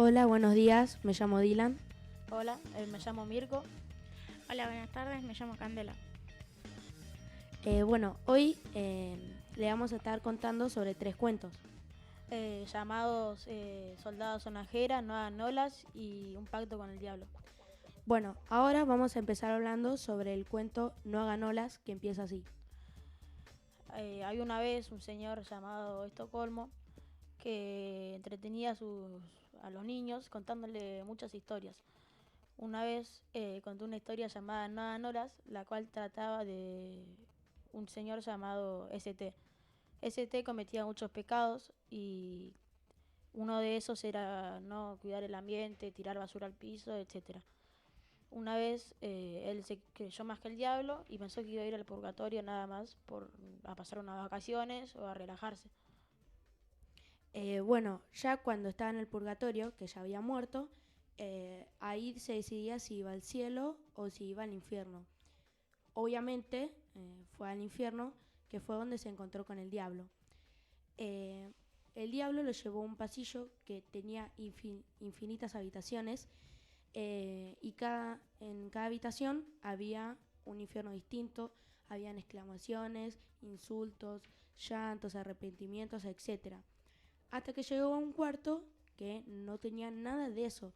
Hola, buenos días, me llamo Dylan. Hola, me llamo Mirko. Hola, buenas tardes, me llamo Candela. Hoy le vamos a estar contando sobre 3 cuentos. Llamados Soldados Sonajera, No hagan olas y Un pacto con el diablo. Bueno, ahora vamos a empezar hablando sobre el cuento No hagan olas, que empieza así. Había una vez un señor llamado Estocolmo que entretenía a los niños contándole muchas historias. Una vez contó una historia llamada No hagan olas, la cual trataba de un señor llamado ST. ST cometía muchos pecados y uno de esos era no cuidar el ambiente, tirar basura al piso, etcétera. Una vez él se creyó más que el diablo y pensó que iba a ir al purgatorio nada más a pasar unas vacaciones o a relajarse. Ya cuando estaba en el purgatorio, que ya había muerto, ahí se decidía si iba al cielo o si iba al infierno. Obviamente fue al infierno, que fue donde se encontró con el diablo. El diablo lo llevó a un pasillo que tenía infinitas habitaciones y en cada habitación había un infierno distinto, habían exclamaciones, insultos, llantos, arrepentimientos, etc. Hasta que llegó a un cuarto que no tenía nada de eso.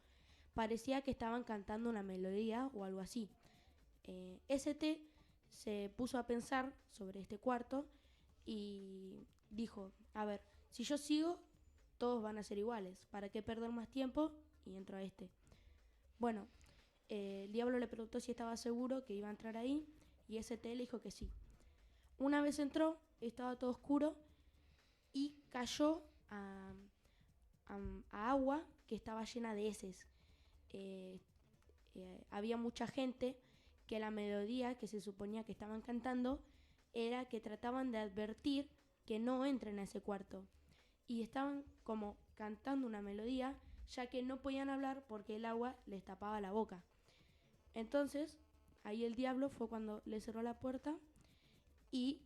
Parecía que estaban cantando una melodía o algo así. ST se puso a pensar sobre este cuarto y dijo, a ver, si yo sigo, todos van a ser iguales. ¿Para qué perder más tiempo? Y entro a este. Bueno, el diablo le preguntó si estaba seguro que iba a entrar ahí y ST le dijo que sí. Una vez entró, estaba todo oscuro y cayó a agua que estaba llena de heces. Había mucha gente que la melodía que se suponía que estaban cantando era que trataban de advertir que no entren a ese cuarto. Y estaban como cantando una melodía, ya que no podían hablar porque el agua les tapaba la boca. Entonces, ahí el diablo fue cuando le cerró la puerta y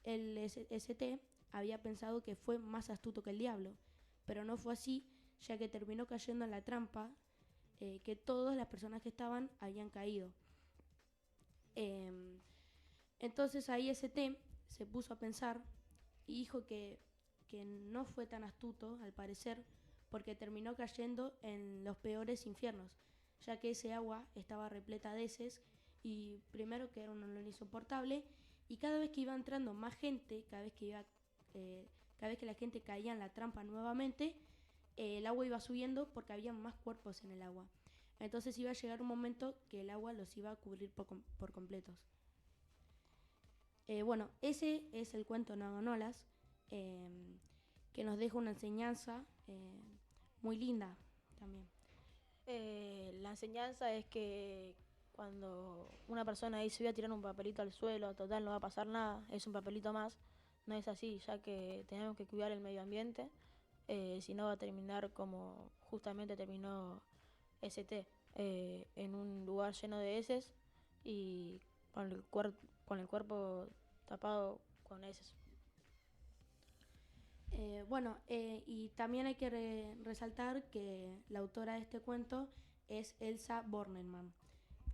el ST había pensado que fue más astuto que el diablo, pero no fue así, ya que terminó cayendo en la trampa que todas las personas que estaban habían caído. Entonces ahí ST se puso a pensar y dijo que no fue tan astuto, al parecer, porque terminó cayendo en los peores infiernos, ya que ese agua estaba repleta de heces y primero que era un olor insoportable y cada vez que iba entrando más gente, cada vez que la gente caía en la trampa nuevamente, el agua iba subiendo porque había más cuerpos en el agua. Entonces iba a llegar un momento que el agua los iba a cubrir por completos. Ese es el cuento No hagan olas, que nos deja una enseñanza muy linda también. La enseñanza es que cuando una persona dice voy a tirar un papelito al suelo, total no va a pasar nada, es un papelito más, no es así, ya que tenemos que cuidar el medio ambiente, si no va a terminar como justamente terminó ST, en un lugar lleno de heces y con el cuerpo tapado con heces. Y también hay que resaltar que la autora de este cuento es Elsa Bornemann,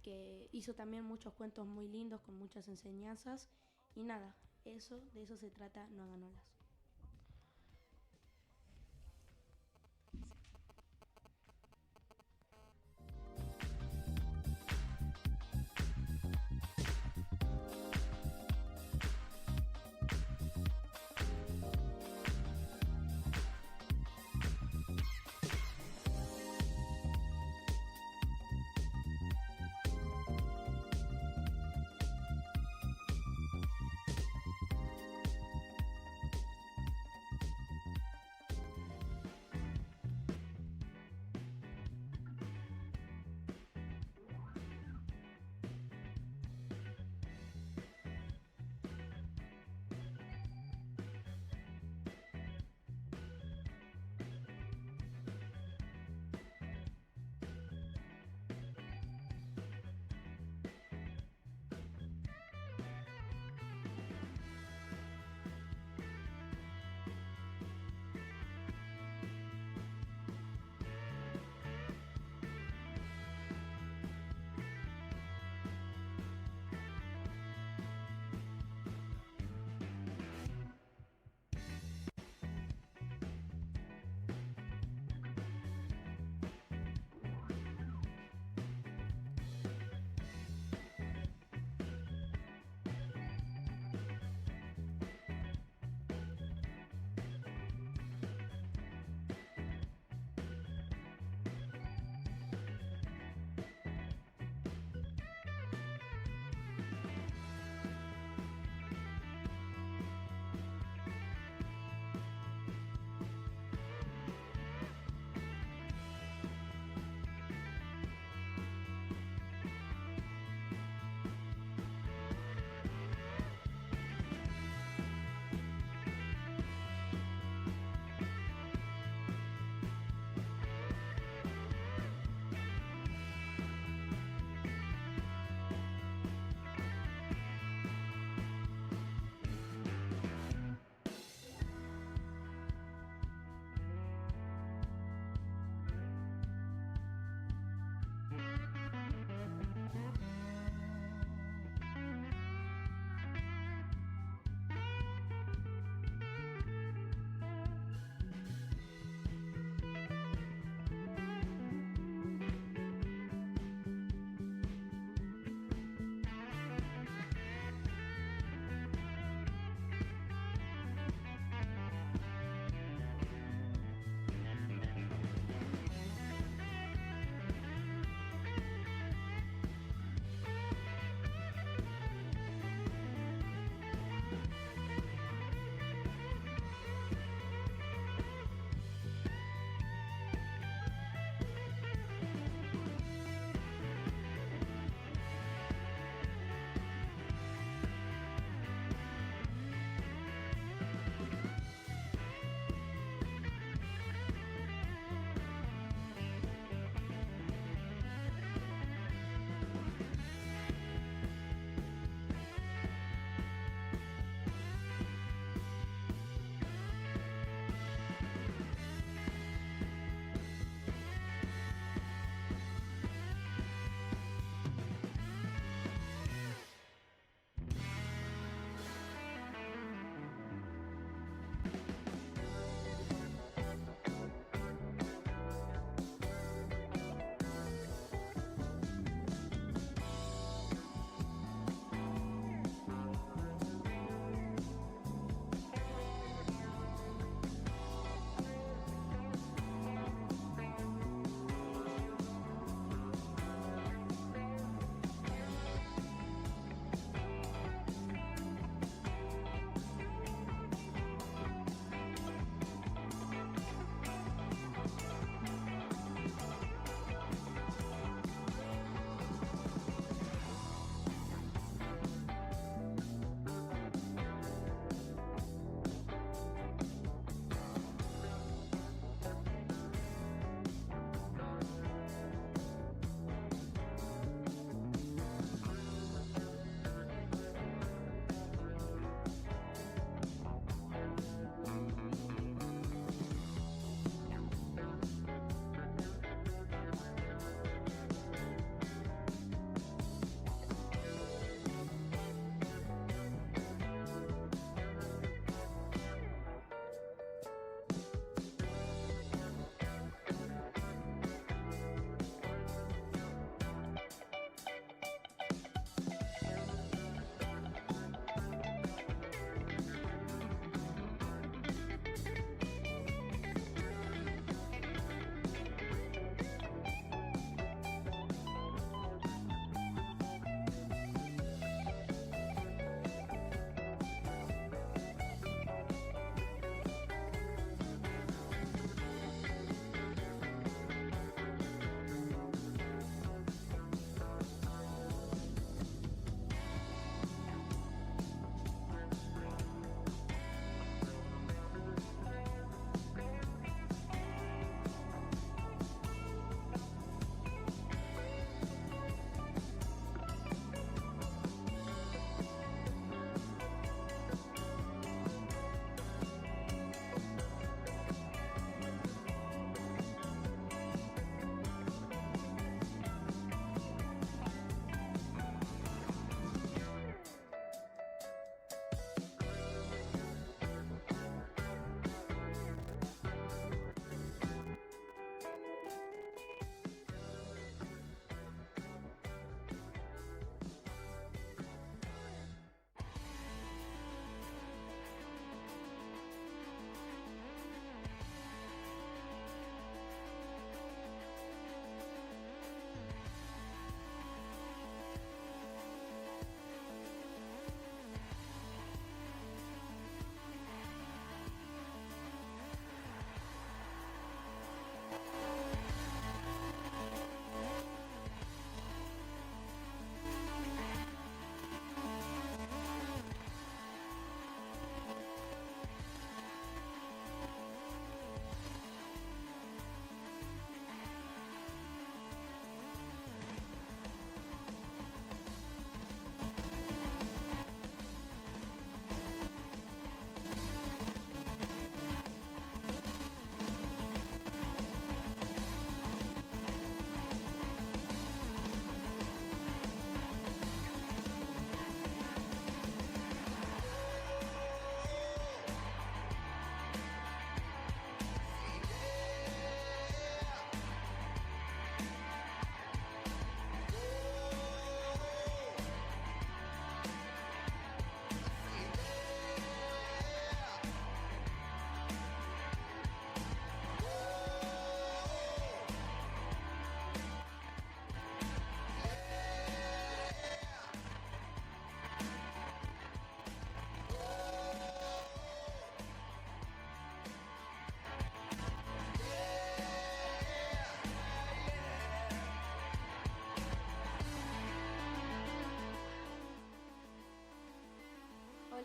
que hizo también muchos cuentos muy lindos con muchas enseñanzas. Y nada, de eso se trata No hagan olas.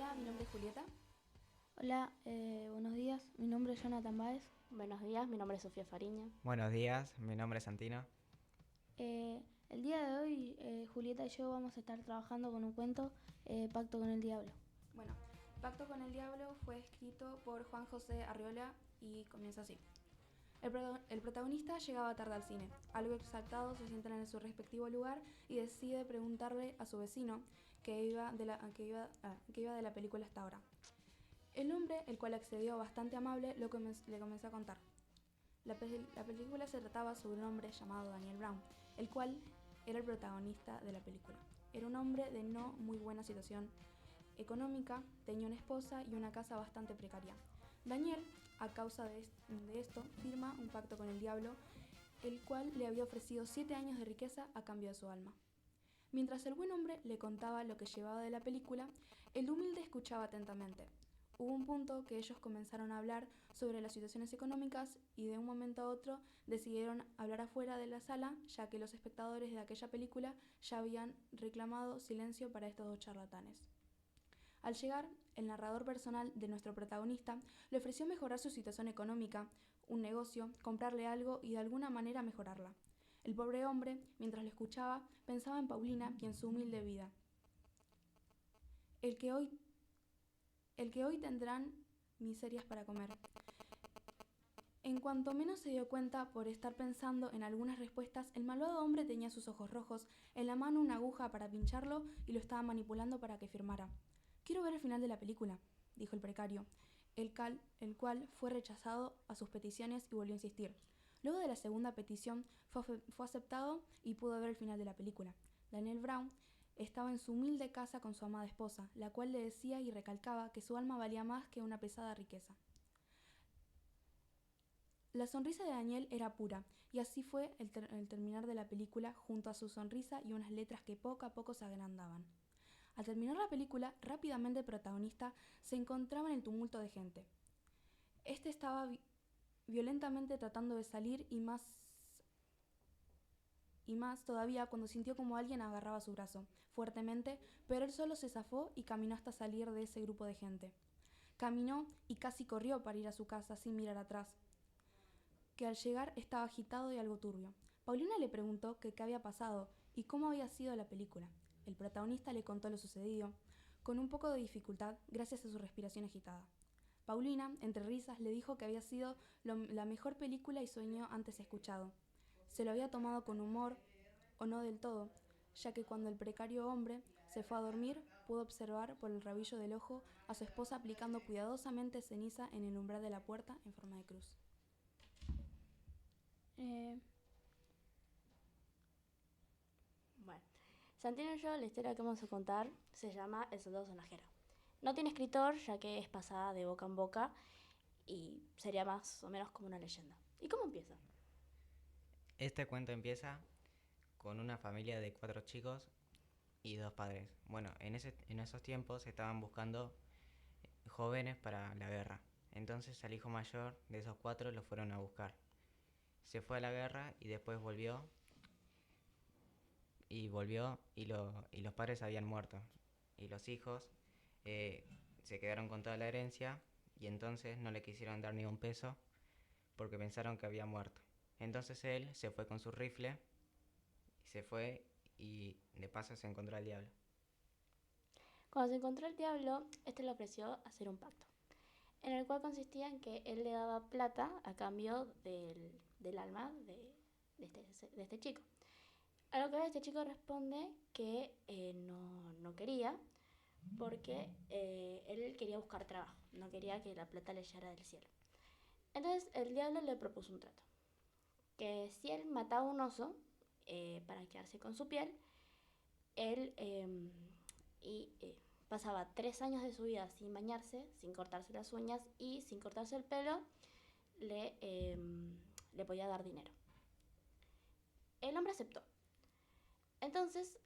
Hola, mi nombre es Julieta. Hola, buenos días. Mi nombre es Jonathan Báez. Buenos días, mi nombre es Sofía Fariña. Buenos días, mi nombre es Santino. El día de hoy, Julieta y yo vamos a estar trabajando con un cuento, Pacto con el Diablo. Bueno, Pacto con el Diablo fue escrito por Juan José Arriola y comienza así. El protagonista llegaba tarde al cine. Algo exaltado se sienta en su respectivo lugar y decide preguntarle a su vecino que iba de la película hasta ahora. El hombre, el cual accedió bastante amable, le comenzó a contar. La película se trataba sobre un hombre llamado Daniel Brown, el cual era el protagonista de la película. Era un hombre de no muy buena situación económica, tenía una esposa y una casa bastante precaria. Daniel, a causa de esto, firma un pacto con el diablo, el cual le había ofrecido 7 años de riqueza a cambio de su alma. Mientras el buen hombre le contaba lo que llevaba de la película, el humilde escuchaba atentamente. Hubo un punto que ellos comenzaron a hablar sobre las situaciones económicas y de un momento a otro decidieron hablar afuera de la sala, ya que los espectadores de aquella película ya habían reclamado silencio para estos dos charlatanes. Al llegar, el narrador personal de nuestro protagonista le ofreció mejorar su situación económica, un negocio, comprarle algo y de alguna manera mejorarla. El pobre hombre, mientras lo escuchaba, pensaba en Paulina y en su humilde vida. El que hoy tendrán miserias para comer. En cuanto menos se dio cuenta por estar pensando en algunas respuestas, el malvado hombre tenía sus ojos rojos, en la mano una aguja para pincharlo y lo estaba manipulando para que firmara. «Quiero ver el final de la película», dijo el precario, el cual fue rechazado a sus peticiones y volvió a insistir. Luego de la segunda petición fue aceptado y pudo ver el final de la película. Daniel Brown estaba en su humilde casa con su amada esposa, la cual le decía y recalcaba que su alma valía más que una pesada riqueza. La sonrisa de Daniel era pura, y así fue el terminar de la película, junto a su sonrisa y unas letras que poco a poco se agrandaban. Al terminar la película, rápidamente el protagonista se encontraba en el tumulto de gente. Este estaba violentamente tratando de salir y más todavía cuando sintió como alguien agarraba su brazo, fuertemente, pero él solo se zafó y caminó hasta salir de ese grupo de gente. Caminó y casi corrió para ir a su casa sin mirar atrás, que al llegar estaba agitado y algo turbio. Paulina le preguntó qué había pasado y cómo había sido la película. El protagonista le contó lo sucedido, con un poco de dificultad gracias a su respiración agitada. Paulina, entre risas, le dijo que había sido la mejor película y sueño antes escuchado. Se lo había tomado con humor, o no del todo, ya que cuando el precario hombre se fue a dormir, pudo observar por el rabillo del ojo a su esposa aplicando cuidadosamente ceniza en el umbral de la puerta en forma de cruz. Bueno, Santino y yo, la historia que vamos a contar se llama El soldado sonajero. No tiene escritor, ya que es pasada de boca en boca y sería más o menos como una leyenda. ¿Y cómo empieza? Este cuento empieza con una familia de 4 chicos y 2 padres. Bueno, en esos tiempos estaban buscando jóvenes para la guerra. Entonces al hijo mayor de esos 4 lo fueron a buscar. Se fue a la guerra y después volvió y los padres habían muerto. Y los hijos se quedaron con toda la herencia y entonces no le quisieron dar ni un peso porque pensaron que había muerto. Entonces él se fue con su rifle, se fue y de paso se encontró al diablo. Cuando se encontró el diablo, este le ofreció hacer un pacto, en el cual consistía en que él le daba plata a cambio del alma de este chico. A lo que este chico responde que no quería, porque él quería buscar trabajo, no quería que la plata le llegara del cielo. Entonces el diablo le propuso un trato, que si él mataba un oso para quedarse con su piel, él pasaba 3 años de su vida sin bañarse, sin cortarse las uñas y sin cortarse el pelo, le podía dar dinero. El hombre aceptó. Entonces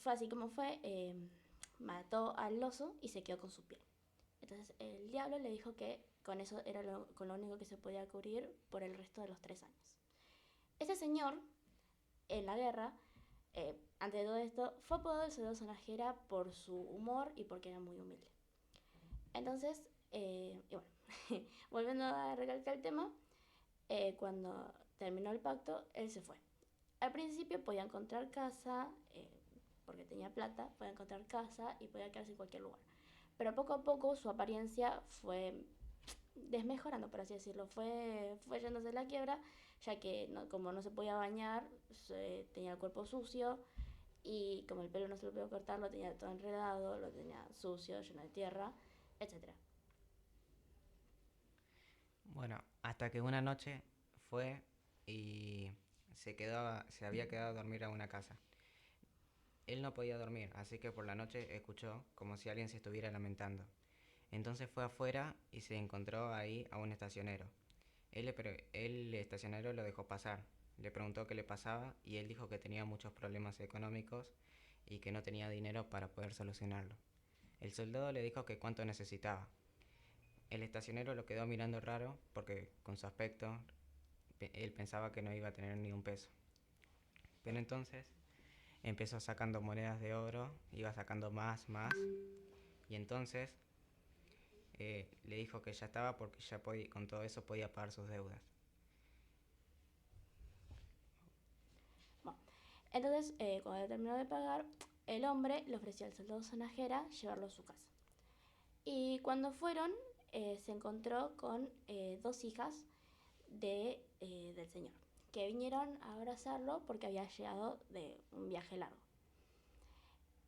fue así como fue, mató al oso y se quedó con su piel. Entonces el diablo le dijo que con eso era con lo único que se podía cubrir por el resto de los 3 años. Ese señor, en la guerra, Ante todo esto, fue apodado el soldado Sonajera por su humor y porque era muy humilde. Entonces, y bueno, volviendo a recalcar el tema, cuando terminó el pacto, él se fue. Al principio podía encontrar casa, porque tenía plata, podía encontrar casa y podía quedarse en cualquier lugar. Pero poco a poco su apariencia fue desmejorando, por así decirlo, fue yéndose a la quiebra, ya que como no se podía bañar, tenía el cuerpo sucio y como el pelo no se lo podía cortar, lo tenía todo enredado, lo tenía sucio, lleno de tierra, etc. Bueno, hasta que una noche fue y se había quedado a dormir a una casa. Él no podía dormir, así que por la noche escuchó como si alguien se estuviera lamentando. Entonces fue afuera y se encontró ahí a un estacionero. El estacionero lo dejó pasar. Le preguntó qué le pasaba y él dijo que tenía muchos problemas económicos y que no tenía dinero para poder solucionarlo. El soldado le dijo que cuánto necesitaba. El estacionero lo quedó mirando raro porque con su aspecto él pensaba que no iba a tener ni un peso. Pero entonces empezó sacando monedas de oro, iba sacando más, y entonces le dijo que ya estaba porque ya con todo eso podía pagar sus deudas. Bueno, entonces, cuando terminó de pagar, el hombre le ofreció al soldado Sonajera llevarlo a su casa. Y cuando fueron, se encontró con dos hijas del señor, que vinieron a abrazarlo porque había llegado de un viaje largo.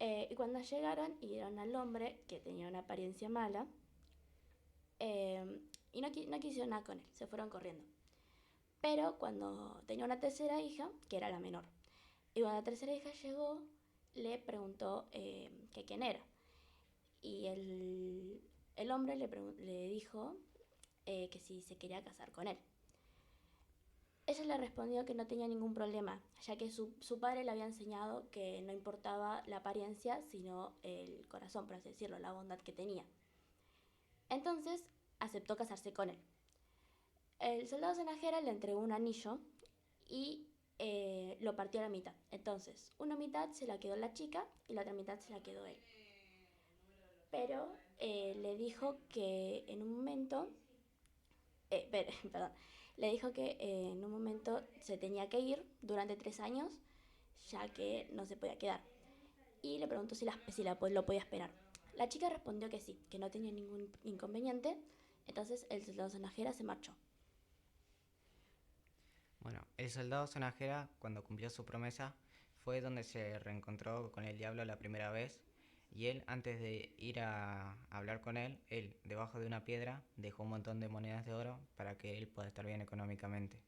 Y cuando llegaron y vieron al hombre, que tenía una apariencia mala, y no quisieron nada con él, se fueron corriendo. Pero cuando tenía una tercera hija, que era la menor, y cuando la tercera hija llegó, le preguntó que quién era. Y el hombre le dijo que si se quería casar con él. Ella le respondió que no tenía ningún problema, ya que su padre le había enseñado que no importaba la apariencia, sino el corazón, por así decirlo, la bondad que tenía. Entonces aceptó casarse con él. El soldado Sonajera le entregó un anillo y lo partió a la mitad. Entonces, una mitad se la quedó la chica y la otra mitad se la quedó él. Pero le dijo que en un momento, perdón, le dijo que en un momento se tenía que ir durante 3 años, ya que no se podía quedar. Y le preguntó si lo podía esperar. La chica respondió que sí, que no tenía ningún inconveniente. Entonces el soldado Sonajera se marchó. Bueno, el soldado Sonajera, cuando cumplió su promesa, fue donde se reencontró con el diablo la primera vez. Y él, antes de ir a hablar con él, debajo de una piedra, dejó un montón de monedas de oro para que él pueda estar bien económicamente.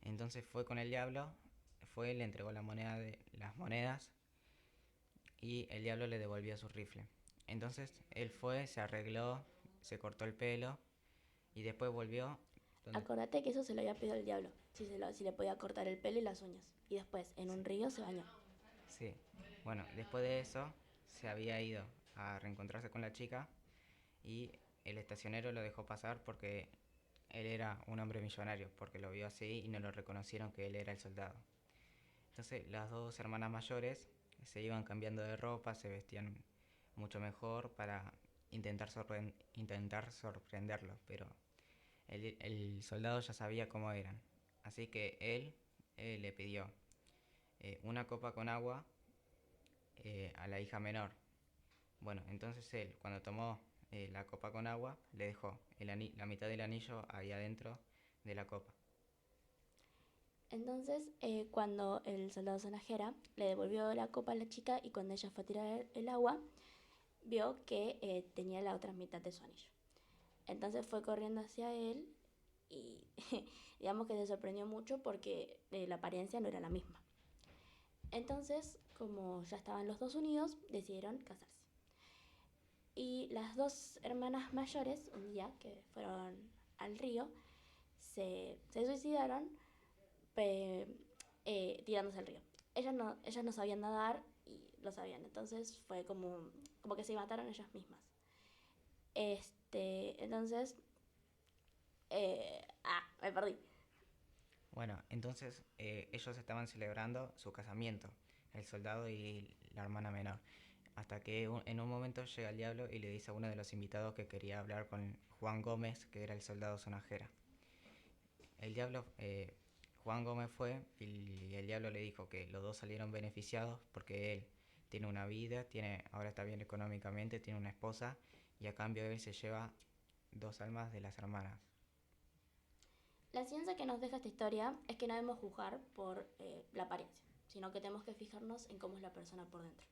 Entonces fue con el diablo, le entregó las monedas y el diablo le devolvió su rifle. Entonces él fue, se arregló, se cortó el pelo y después volvió. Acordate que eso se lo había pedido el diablo, si le podía cortar el pelo y las uñas. Y después, en un río, se bañó. Sí, bueno, después de eso se había ido a reencontrarse con la chica y el estacionero lo dejó pasar porque él era un hombre millonario, porque lo vio así y no lo reconocieron que él era el soldado. Entonces las dos hermanas mayores se iban cambiando de ropa, se vestían mucho mejor para intentar sorprenderlo, pero el soldado ya sabía cómo eran. Así que él le pidió una copa con agua a la hija menor. Bueno, entonces él, cuando tomó la copa con agua, le dejó la mitad del anillo ahí adentro de la copa. Entonces, cuando el soldado Sonajera le devolvió la copa a la chica y cuando ella fue a tirar el agua, vio que tenía la otra mitad de su anillo. Entonces fue corriendo hacia él y digamos que se sorprendió mucho porque la apariencia no era la misma. Entonces, como ya estaban los dos unidos, decidieron casarse. Y las dos hermanas mayores, un día que fueron al río, se suicidaron tirándose al río. Ellas no sabían nadar y lo sabían, entonces fue como que se mataron ellas mismas. Entonces, me perdí. Bueno, entonces ellos estaban celebrando su casamiento. el soldado y la hermana menor. Hasta que en un momento llega el diablo y le dice a uno de los invitados que quería hablar con Juan Gómez, que era el soldado sonajera. El diablo, Juan Gómez fue y el diablo le dijo que los dos salieron beneficiados porque él tiene una vida, ahora está bien económicamente, tiene una esposa y a cambio él se lleva 2 almas de las hermanas. La enseñanza que nos deja esta historia es que no debemos juzgar por la apariencia, sino que tenemos que fijarnos en cómo es la persona por dentro.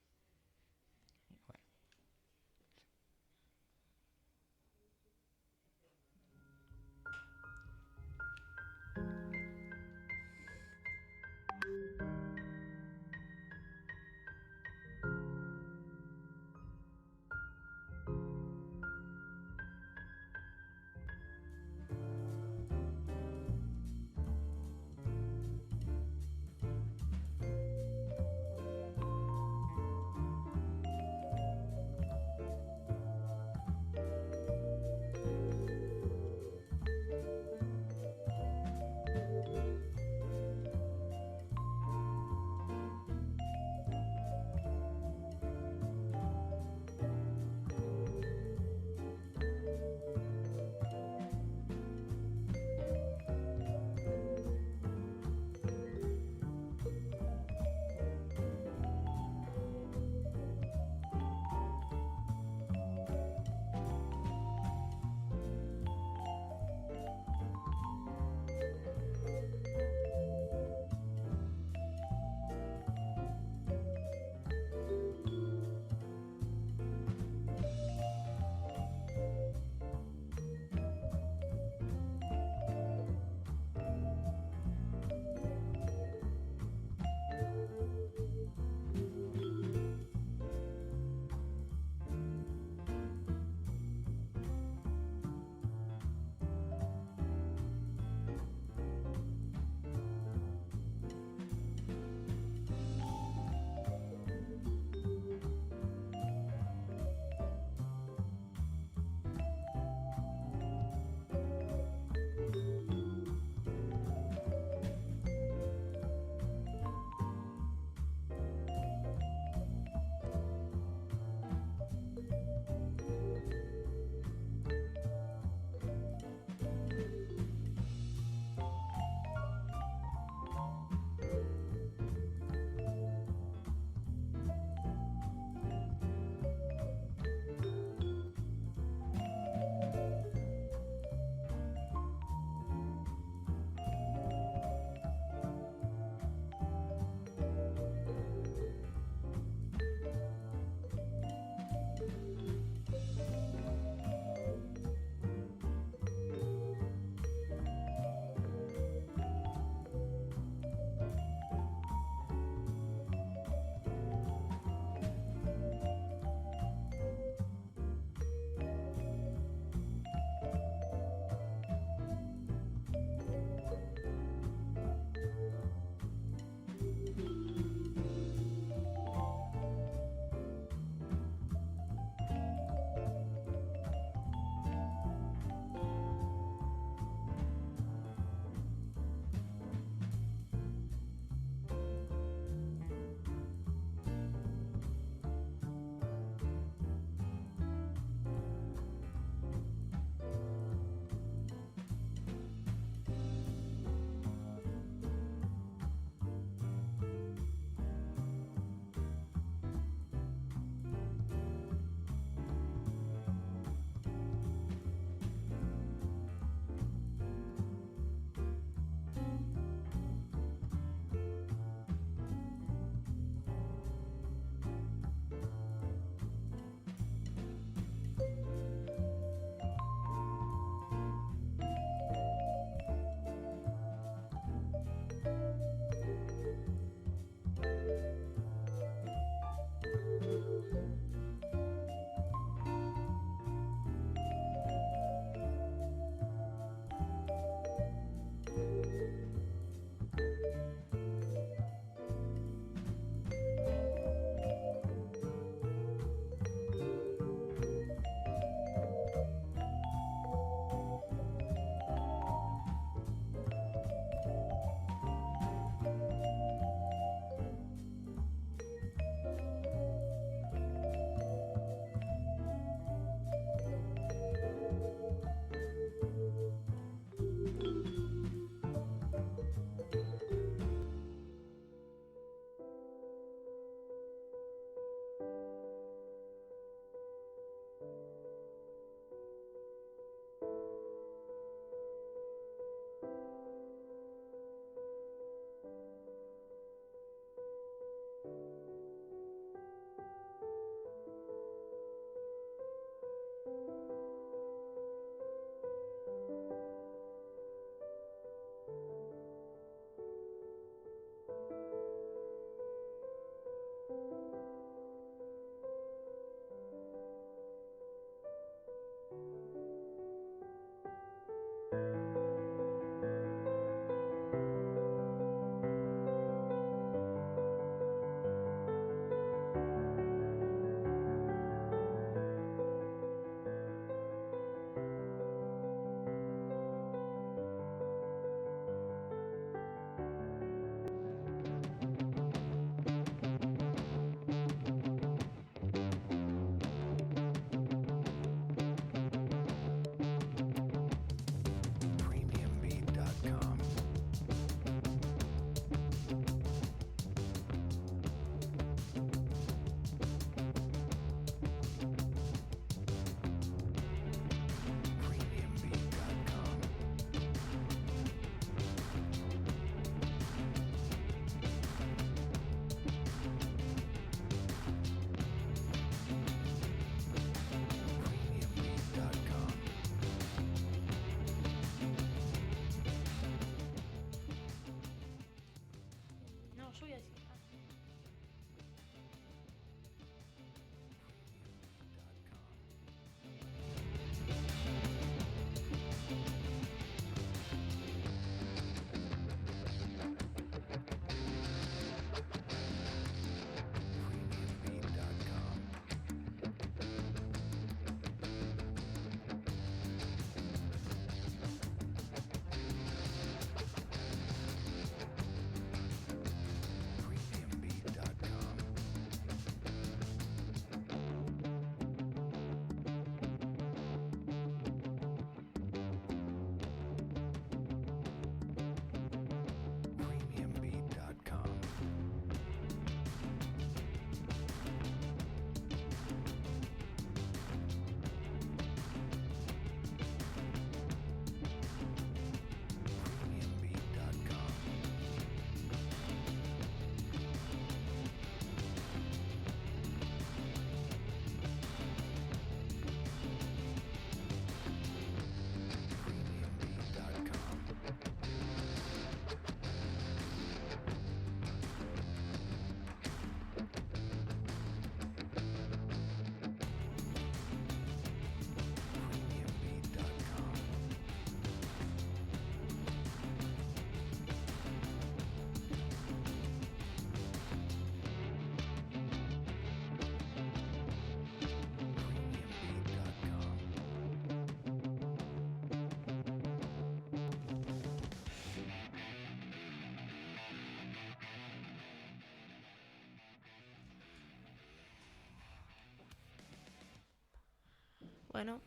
Bueno,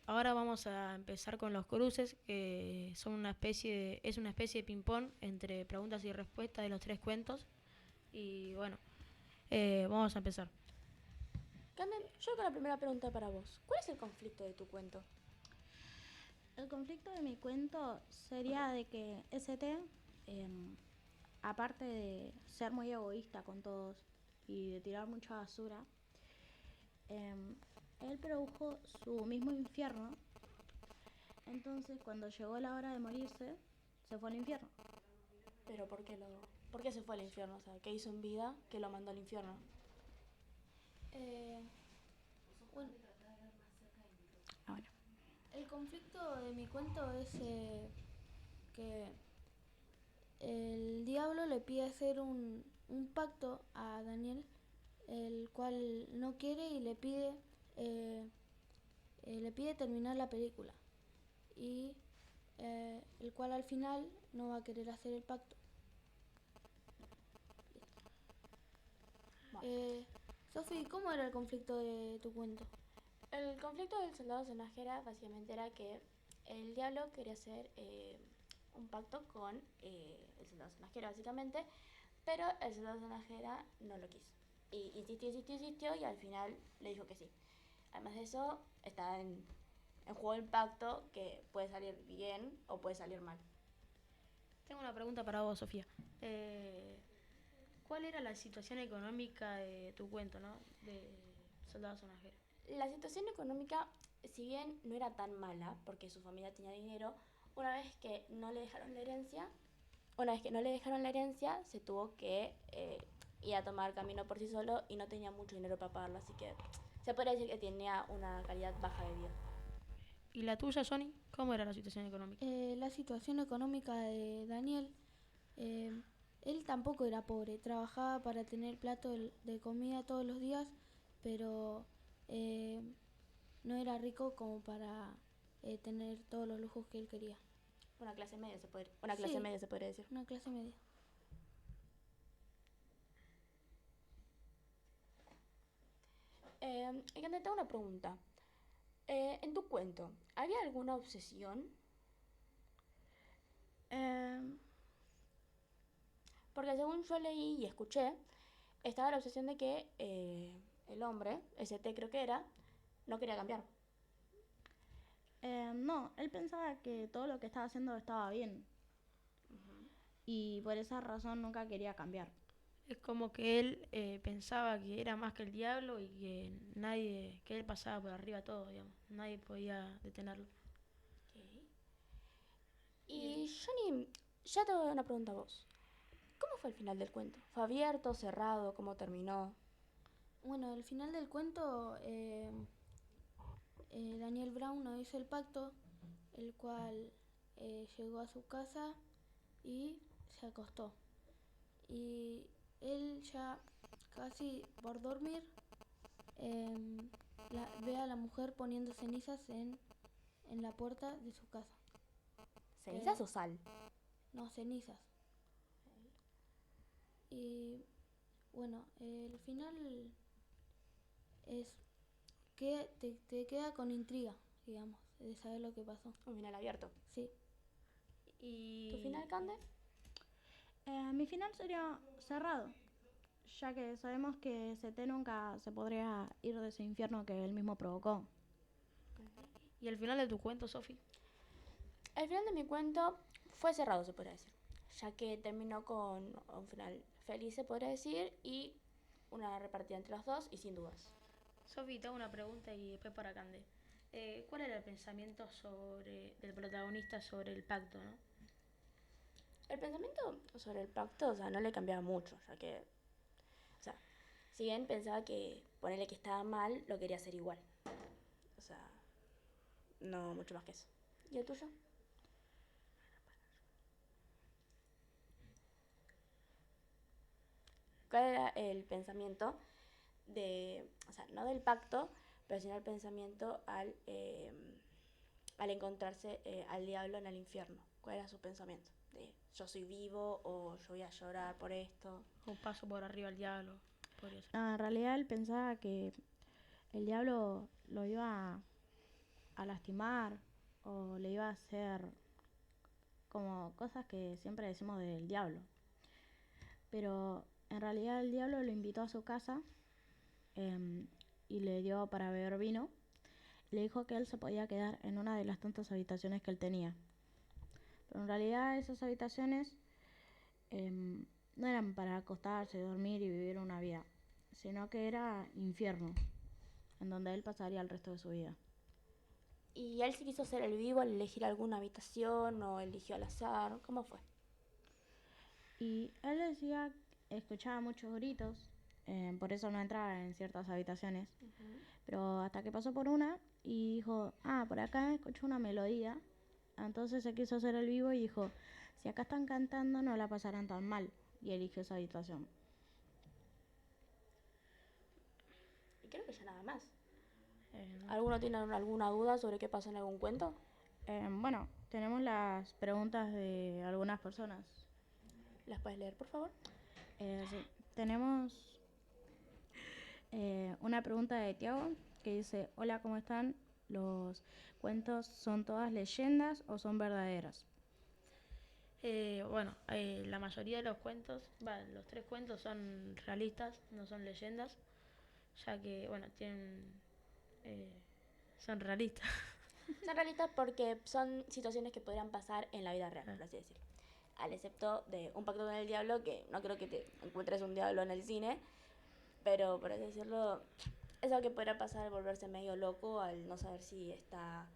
ahora vamos a empezar con los cruces, que son es una especie de ping-pong entre preguntas y respuestas de los 3 cuentos. Y bueno, vamos a empezar. Candel, yo con la primera pregunta para vos. ¿Cuál es el conflicto de tu cuento? El conflicto de mi cuento sería de que ST, aparte de ser muy egoísta con todos y de tirar mucha basura, él produjo su mismo infierno. Entonces, cuando llegó la hora de morirse, se fue al infierno. Pero ¿por qué se fue al infierno? O sea, ¿qué hizo en vida que lo mandó al infierno? Bueno, el conflicto de mi cuento es que el diablo le pide hacer un pacto a Daniel, el cual no quiere y le pide terminar la película. Y el cual al final no va a querer hacer el pacto. Sofi, ¿cómo era el conflicto de tu cuento? El conflicto del soldado Sonajera básicamente era que el diablo quería hacer un pacto con el soldado Sonajera básicamente, pero el soldado Sonajera no lo quiso. Y insistió y al final le dijo que sí. Además de eso, está en juego el pacto que puede salir bien o puede salir mal. Tengo una pregunta para vos, Sofía. ¿Cuál era la situación económica de tu cuento, no? De Soldado Sonajero. La situación económica, si bien no era tan mala, porque su familia tenía dinero, una vez que no le dejaron la herencia, se tuvo que ir a tomar camino por sí solo y no tenía mucho dinero para pagarlo, así que se podría decir que tenía una calidad baja de vida. ¿Y la tuya, Johnny? ¿Cómo era la situación económica? La situación económica de Daniel, él tampoco era pobre, trabajaba para tener plato de comida todos los días, pero no era rico como para tener todos los lujos que él quería. Una clase media se podría decir. Una clase media. Y te tengo una pregunta. En tu cuento, ¿había alguna obsesión? Porque según yo leí y escuché, estaba la obsesión de que el hombre, ST creo que era, no quería cambiar. No, él pensaba que todo lo que estaba haciendo estaba bien. Y por esa razón nunca quería cambiar. Es como que él pensaba que era más que el diablo y que él pasaba por arriba de todo, digamos. Nadie podía detenerlo. Okay. Y Johnny, ya te doy una pregunta a vos. ¿Cómo fue el final del cuento? ¿Fue abierto, cerrado? ¿Cómo terminó? Bueno, el final del cuento, Daniel Brown no hizo el pacto, el cual llegó a su casa y se acostó. Y él ya casi por dormir ve a la mujer poniendo cenizas en la puerta de su casa. ¿Cenizas o sal? No, cenizas. Y bueno, el final es que te queda con intriga, digamos, de saber lo que pasó. Un final abierto. Sí. Y... ¿Tu final, Cande? Mi final sería cerrado, ya que sabemos que ST nunca se podría ir de ese infierno que él mismo provocó. ¿Y el final de tu cuento, Sofi? El final de mi cuento fue cerrado, se podría decir, ya que terminó con un final feliz, se podría decir, y una repartida entre los dos y sin dudas. Sofi, te hago una pregunta y después para Cande. ¿Cuál era el pensamiento del protagonista sobre el pacto, no? El pensamiento sobre el pacto, o sea, no le cambiaba mucho, ya que, o sea, si bien pensaba que ponerle que estaba mal, lo quería hacer igual. O sea, no mucho más que eso. ¿Y el tuyo? ¿Cuál era el pensamiento o sea, no del pacto, pero sino el pensamiento al encontrarse al diablo en el infierno? ¿Cuál era su pensamiento? De yo soy vivo o yo voy a llorar por esto. O paso por arriba al diablo, podría ser. En realidad él pensaba que el diablo lo iba a lastimar o le iba a hacer como cosas que siempre decimos del diablo. Pero en realidad el diablo lo invitó a su casa y le dio para beber vino. Le dijo que él se podía quedar en una de las tantas habitaciones que él tenía. Pero en realidad esas habitaciones no eran para acostarse, dormir y vivir una vida, sino que era infierno, en donde él pasaría el resto de su vida. ¿Y él se quiso hacer el vivo al elegir alguna habitación o eligió al azar? ¿Cómo fue? Y él decía, escuchaba muchos gritos, por eso no entraba en ciertas habitaciones, pero hasta que pasó por una y dijo, por acá escucho una melodía. Entonces se quiso hacer el vivo y dijo, si acá están cantando no la pasarán tan mal, y eligió esa habitación. Y creo que ya nada más. ¿Alguno tiene alguna duda sobre qué pasó en algún cuento? Bueno, tenemos las preguntas de algunas personas. ¿Las puedes leer, por favor? Sí. Tenemos una pregunta de Tiago que dice, hola, ¿cómo están? ¿Los cuentos son todas leyendas o son verdaderas? La mayoría de los cuentos, los 3 cuentos son realistas, no son leyendas, ya que, son realistas. Son realistas porque son situaciones que podrían pasar en la vida real, por así decirlo. Al excepto de Un pacto con el diablo, que no creo que te encuentres un diablo en el cine, pero por así decirlo, es algo que podría pasar al volverse medio loco, al no saber si está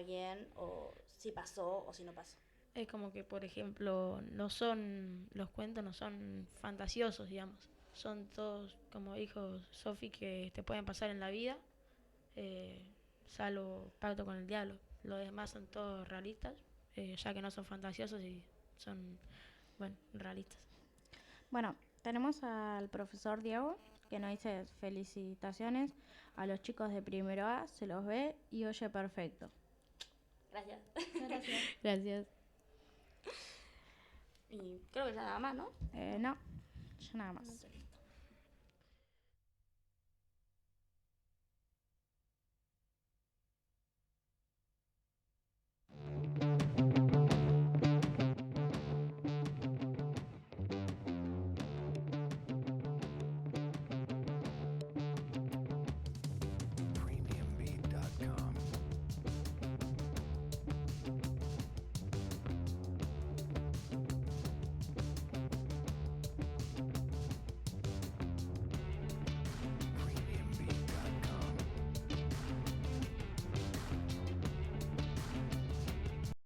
bien o si pasó o si no pasó. Es como que, por ejemplo, los cuentos no son fantasiosos, digamos. Son todos, como dijo Sofi, que te pueden pasar en la vida, salvo Pacto con el Diablo. Los demás son todos realistas, ya que no son fantasiosos y son, realistas. Bueno, tenemos al profesor Diego, que nos dice felicitaciones a los chicos de primero A, se los ve y oye perfecto. Gracias. Gracias. Y creo que ya nada más, ¿no? No, ya nada más.